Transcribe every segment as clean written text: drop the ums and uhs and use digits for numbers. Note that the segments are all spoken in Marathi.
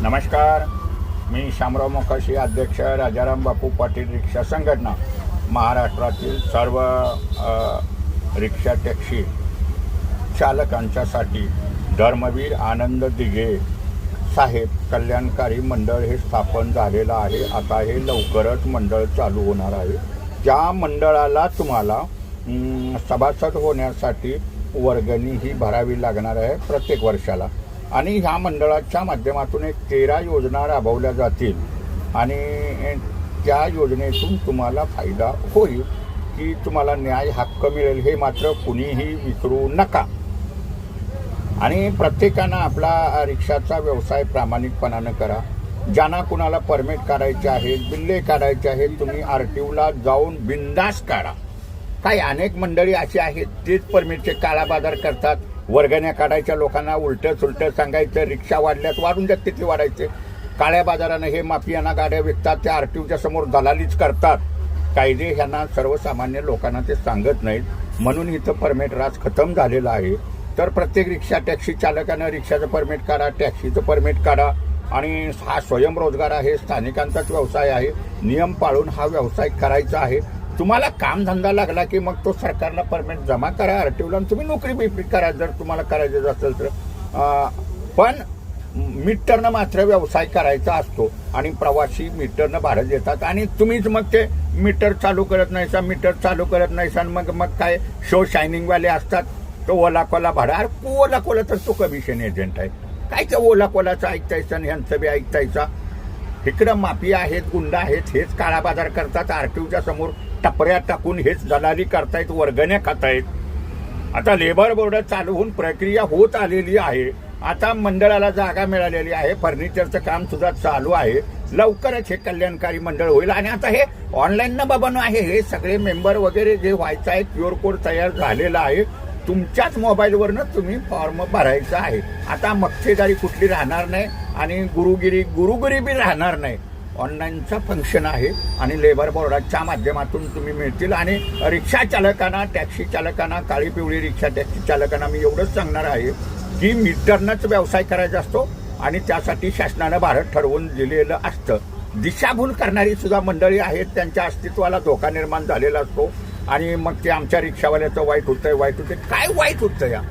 नमस्कार, मी शामराव मोकाशी, अध्यक्ष राजाराम बापू पाटील रिक्षा संघटना, महाराष्ट्रातील सर्व रिक्षा टॅक्सी चालकांच्यासाठी धर्मवीर आनंद दिघे साहेब कल्याणकारी मंडळ हे स्थापन झालेलं आहे। आता हे लवकरच मंडळ चालू होणार आहे। त्या मंडळाला तुम्हाला सभासद होण्यासाठी वर्गणी ही भरावी लागणार आहे प्रत्येक वर्षाला, आणि ह्या मंडळाच्या माध्यमातून 13 योजना राबवल्या जातील आणि त्या योजनेतून तुम्हाला फायदा होईल की तुम्हाला न्याय हक्क मिळेल हे मात्र कुणीही विसरू नका। आणि प्रत्येकानं आपला रिक्षाचा व्यवसाय प्रामाणिकपणानं करा। ज्यांना कुणाला परमिट काढायचे आहेत, बिल्ले काढायचे आहेत, तुम्ही RTOला जाऊन बिंदास काढा। काही अनेक मंडळी अशी आहेत तेच परमिटचे काळाबाजार करतात। वर्गण्या काढायच्या लोकांना उलटं सुलटं सांगायचं, रिक्षा वाढल्यात वाढून द्या तिथे वाढायचे। काळ्या बाजारानं हे माफियाना गाड्या विकतात, त्या RTOच्या समोर दलालीच करतात। कायदे ह्यांना सर्वसामान्य लोकांना ते सांगत नाहीत, म्हणून इथं परमिट राज खतम झालेलं आहे। तर प्रत्येक रिक्षा टॅक्सी चालकानं रिक्षाचं परमिट काढा, टॅक्सीचं परमिट काढा। आणि हा स्वयंरोजगार आहे, स्थानिकांचाच व्यवसाय आहे, नियम पाळून हा व्यवसाय करायचा आहे। तुम्हाला कामधंदा लागला की मग तो सरकारला परमिट जमा करा, RTOला, तुम्ही नोकरी बिकरी करा जर तुम्हाला करायचं असेल तर। पण मीटरनं मात्र व्यवसाय करायचा असतो आणि प्रवासी मीटरनं भाडं देतात आणि तुम्हीच मग ते मीटर चालू करत नाहीसा, मीटर चालू करत नाहीसा, मग काय शो शायनिंगवाले असतात, तो ओला कोला भाडा, अरे ओला कोला तर तो कमिशन एजंट आहे, काय त्या ओला कोलाचं ऐकतायचं आणि ह्यांचं बी ऐकतायचा। इकडं माफिया आहेत, गुंडा आहेत, हेच काळा बाजार करतात, RTOच्या समोर टपऱ्या टाकून हेच दलाली करतायत, वर्गण्या खातायत। आता लेबर बोर्ड चालू होऊन प्रक्रिया होत आलेली आहे। आता मंडळाला जागा मिळालेली आहे, फर्निचरचं काम सुद्धा चालू आहे, लवकरच हे कल्याणकारी मंडळ होईल। आणि आता हे ऑनलाईन न बाबांनो आहे, हे सगळे मेंबर वगैरे जे व्हायचं आहे QR कोड तयार झालेला आहे, तुमच्याच मोबाईलवरनं तुम्ही फॉर्म भरायचा आहे। आता मक्तेदारी कुठली राहणार नाही आणि गुरुगिरी बी राहणार नाही, ऑनलाईनचा फंक्शन आहे आणि लेबर बोर्डाच्या माध्यमातून तुम्ही मिळतील। आणि रिक्षा चालकांना, टॅक्सी चालकांना, काळी पिवळी रिक्षा टॅक्सी चालकांना मी एवढंच सांगणार आहे की मीटरनंच व्यवसाय करायचा असतो आणि त्यासाठी शासनानं भारत ठरवून दिलेलं असतं। दिशाभूल करणारी सुद्धा मंडळी आहेत, त्यांच्या अस्तित्वाला धोका निर्माण झालेला असतो आणि मग ते आमच्या रिक्षावाल्याचं वाईट होतंय। काय वाईट होतं? या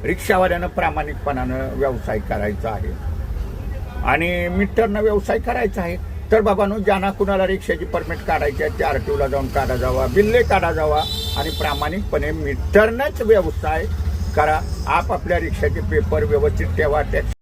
रिक्षावाल्यानं प्रामाणिकपणानं व्यवसाय करायचा आहे आणि मीटरनं व्यवसाय करायचा आहे। तर बाबांनो, ज्यांना कुणाला रिक्षाची परमिट काढायची आहे ते RTOला जाऊन काढा जावा, बिल्ले काढा जावा आणि प्रामाणिकपणे मीटरनंच व्यवसाय करा। आपापल्या रिक्षाचे पेपर व्यवस्थित ठेवा, टॅक्स